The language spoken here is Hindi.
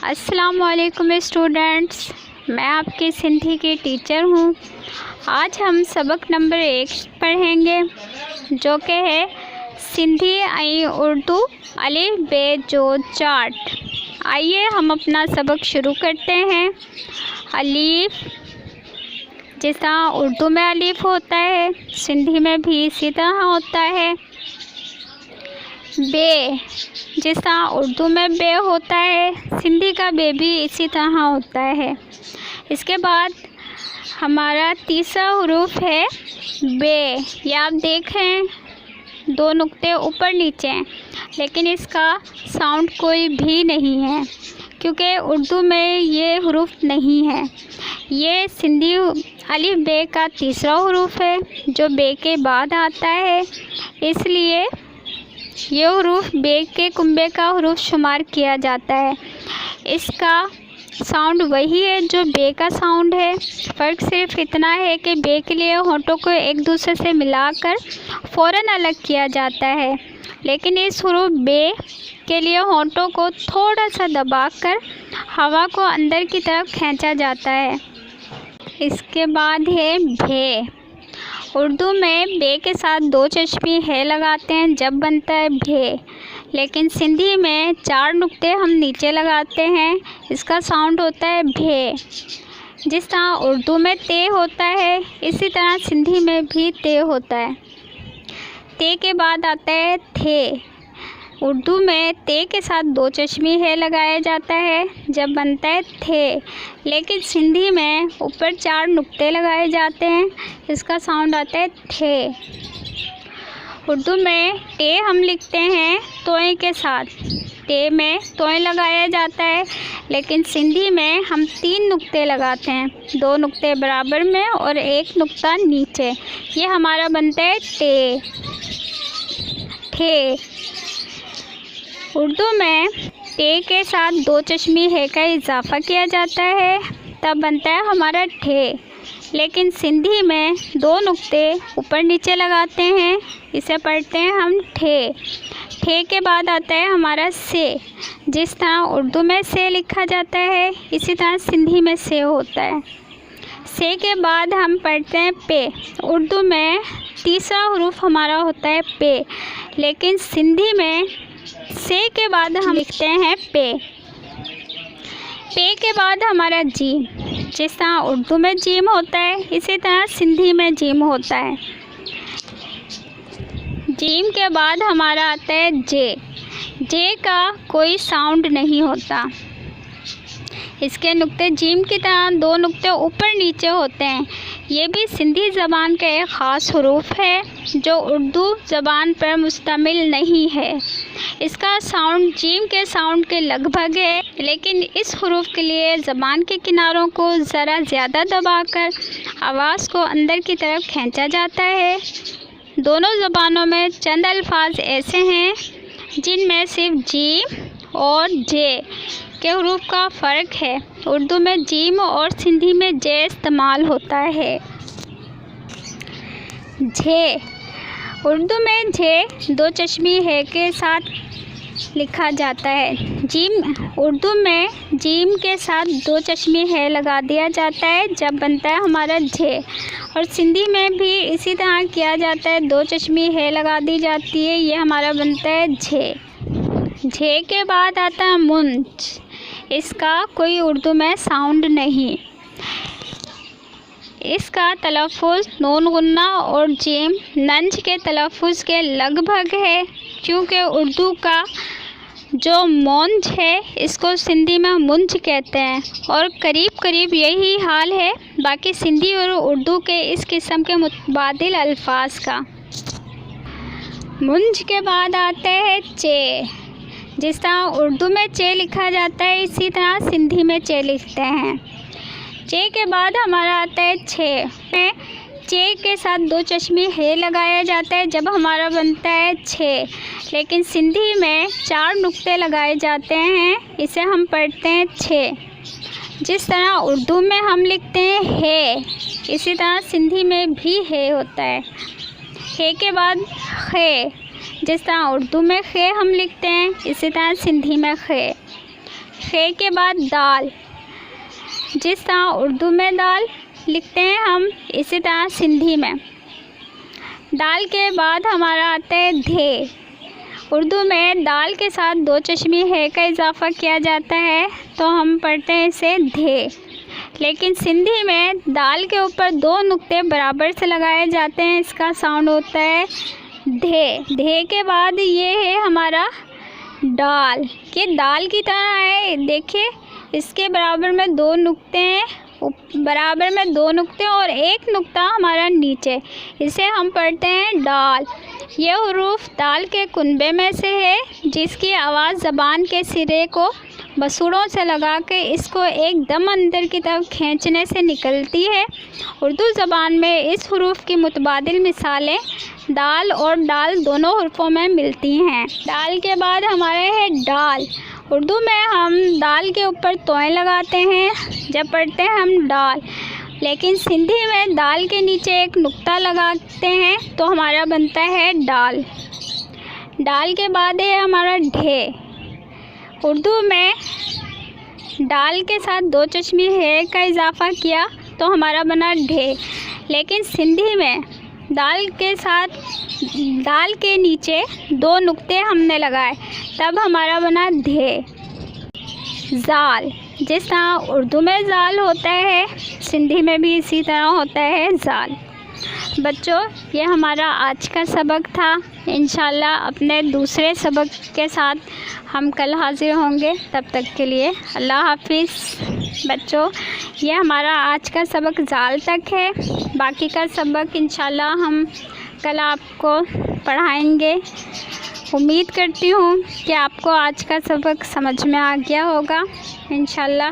अस्सलाम वालेकुम स्टूडेंट्स, मैं आपकी सिंधी की टीचर हूँ। आज हम सबक नंबर 1 पढ़ेंगे जो कि है सिंधी ऐं उर्दू अलिफ बे जो चार्ट। आइए हम अपना सबक शुरू करते हैं। अलिफ जिस तरह उर्दू में अलिफ होता है, सिंधी में भी इसी तरह होता है। बे जिस तरह उर्दू में बे होता है, सिंधी का बे भी इसी तरह होता है। इसके बाद हमारा तीसरा हुरूफ है बे। ये आप देख रहे हैं 2 नुक्ते ऊपर नीचे हैं, लेकिन इसका साउंड कोई भी नहीं है क्योंकि उर्दू में ये हुरूफ नहीं है। ये सिंधी अलिफ बे का तीसरा हुरूफ है जो बे के बाद आता है, इसलिए ये हुरूफ बे के कुंबे का हुरूफ शुमार किया जाता है। इसका साउंड वही है जो बे का साउंड है। फ़र्क सिर्फ इतना है कि बे के लिए होंठों को एक दूसरे से मिलाकर फ़ौरन अलग किया जाता है, लेकिन इस हुरूफ बे के लिए होंठों को थोड़ा सा दबाकर हवा को अंदर की तरफ खींचा जाता है। इसके बाद है भे। उर्दू में बे के साथ 2 चश्मे है लगाते हैं जब बनता है भे, लेकिन सिंधी में 4 नुक्ते हम नीचे लगाते हैं, इसका साउंड होता है भे। जिस तरह उर्दू में ते होता है, इसी तरह सिंधी में भी ते होता है। ते के बाद आता है थे। उर्दू में ते के साथ 2 चश्मे है लगाया जाता है जब बनता है थे, लेकिन सिंधी में ऊपर 4 नुक्ते लगाए जाते हैं, इसका साउंड आता है थे। उर्दू में टे हम लिखते हैं तोय के साथ, टे में तोय लगाया जाता है, लेकिन सिंधी में हम 3 नुक्ते लगाते हैं, 2 नुक्ते बराबर में और 1 नुक्ता नीचे। ये हमारा बनता है टे ठे। उर्दू में टे के साथ 2 चश्मे है का इजाफ़ा किया जाता है, तब बनता है हमारा ठे, लेकिन सिंधी में 2 नुक्ते ऊपर नीचे लगाते हैं, इसे पढ़ते हैं हम ठे। ठे के बाद आता है हमारा से। जिस तरह उर्दू में से लिखा जाता है, इसी तरह सिंधी में से होता है। से के बाद हम पढ़ते हैं पे। उर्दू में तीसरा हुरूफ हमारा होता है पे, लेकिन सिंधी में से के बाद हम लिखते हैं पे। पे के बाद हमारा जीम। जिस तरह उर्दू में जीम होता है, इसी तरह सिंधी में जीम होता है। जीम के बाद हमारा आता है जे। जे का कोई साउंड नहीं होता, इसके नुक्ते जीम की तरह 2 नुक्ते ऊपर नीचे होते हैं। ये भी सिंधी ज़बान का एक ख़ास हुरूफ है जो उर्दू ज़बान पर मुश्तमिल नहीं है। इसका साउंड जीम के साउंड के लगभग है, लेकिन इस हुरूफ के लिए ज़बान के किनारों को ज़रा ज़्यादा दबाकर आवाज़ को अंदर की तरफ खींचा जाता है। दोनों ज़बानों में चंद अल्फाज ऐसे हैं जिनमें सिर्फ जीम और जे के हुरूफ का फ़र्क है। उर्दू में जीम और सिंधी में जे इस्तेमाल होता है। झे। उर्दू में झे 2 चश्मे है के साथ लिखा जाता है। जीम उर्दू में जीम के साथ 2 चश्मे है लगा दिया जाता है जब बनता है हमारा झे, और सिंधी में भी इसी तरह किया जाता है, 2 चश्मे है लगा दी जाती है, ये हमारा बनता है झे। झे के बाद आता है मुंज। इसका कोई उर्दू में साउंड नहीं। इसका तलफ़ुज़ नून गुन्ना और जीम नंज के तलफ़ुज़ के लगभग है, क्योंकि उर्दू का जो मौंज है इसको सिंधी में मुंज कहते हैं, और करीब करीब यही हाल है बाकी सिंधी और उर्दू के इस किस्म के मुतबादिल अल्फाज का। मुंज के बाद आता है चे। जिस तरह उर्दू में चे लिखा जाता है, इसी तरह सिंधी में चे लिखते हैं। चे के बाद हमारा आता है छे। चे के साथ 2 चश्मे है लगाया जाता है जब हमारा बनता है छे, लेकिन सिंधी में 4 नुक्ते लगाए जाते हैं, इसे हम पढ़ते हैं छे। जिस तरह उर्दू में हम लिखते हैं है, इसी तरह सिंधी में भी है होता है। है के बाद खे। जिस तरह उर्दू में खे हम लिखते हैं, इसी तरह सिंधी में खे। खे के बाद दाल। जिस तरह उर्दू में दाल लिखते हैं हम, इसी तरह सिंधी में। दाल के बाद हमारा आता है धे। उर्दू में दाल के साथ दो चश्मी है का इजाफ़ा किया जाता है तो हम पढ़ते हैं इसे धे। लेकिन सिंधी में दाल के ऊपर दो नुक्ते बराबर से लगाए जाते हैं, इसका साउंड होता है धे। धे के बाद ये है हमारा डाल, कि दाल की तरह है। देखिए इसके बराबर में दो नुक्ते हैं, बराबर में दो नुक्ते और एक नुक्ता हमारा नीचे, इसे हम पढ़ते हैं डाल। यह हुरूफ दाल के कुनबे में से है, जिसकी आवाज़ ज़बान के सिरे को बसूड़ों से लगा के इसको एकदम अंदर की तरफ खींचने से निकलती है। उर्दू ज़बान में इस हुरूफ की मुतबादिल मिसालें दाल और डाल दोनों हुरूफों में मिलती हैं। दाल के बाद हमारे है डाल। उर्दू में हम दाल के ऊपर तोएं लगाते हैं जब पढ़ते हैं हम डाल, लेकिन सिंधी में दाल के नीचे एक नुक्ता लगाते हैं तो हमारा बनता है डाल। डाल के बाद है हमारा ढे। उर्दू में डाल के साथ दो चश्मी है का इजाफ़ा किया तो हमारा बना ढे, लेकिन सिंधी में दाल के साथ दाल के नीचे दो नुक्ते हमने लगाए तब हमारा बना धे। ज़ाल। जिस तरह उर्दू में ज़ाल होता है, सिंधी में भी इसी तरह होता है ज़ाल। बच्चों, ये हमारा आज का सबक था। इंशाल्लाह अपने दूसरे सबक के साथ हम कल हाज़िर होंगे। तब तक के लिए अल्लाह हाफिज़। बच्चों, ये हमारा आज का सबक ज़ाल तक है। बाकी का सबक इंशाल्लाह हम कल आपको पढ़ाएंगे। उम्मीद करती हूँ कि आपको आज का सबक समझ में आ गया होगा इंशाल्लाह।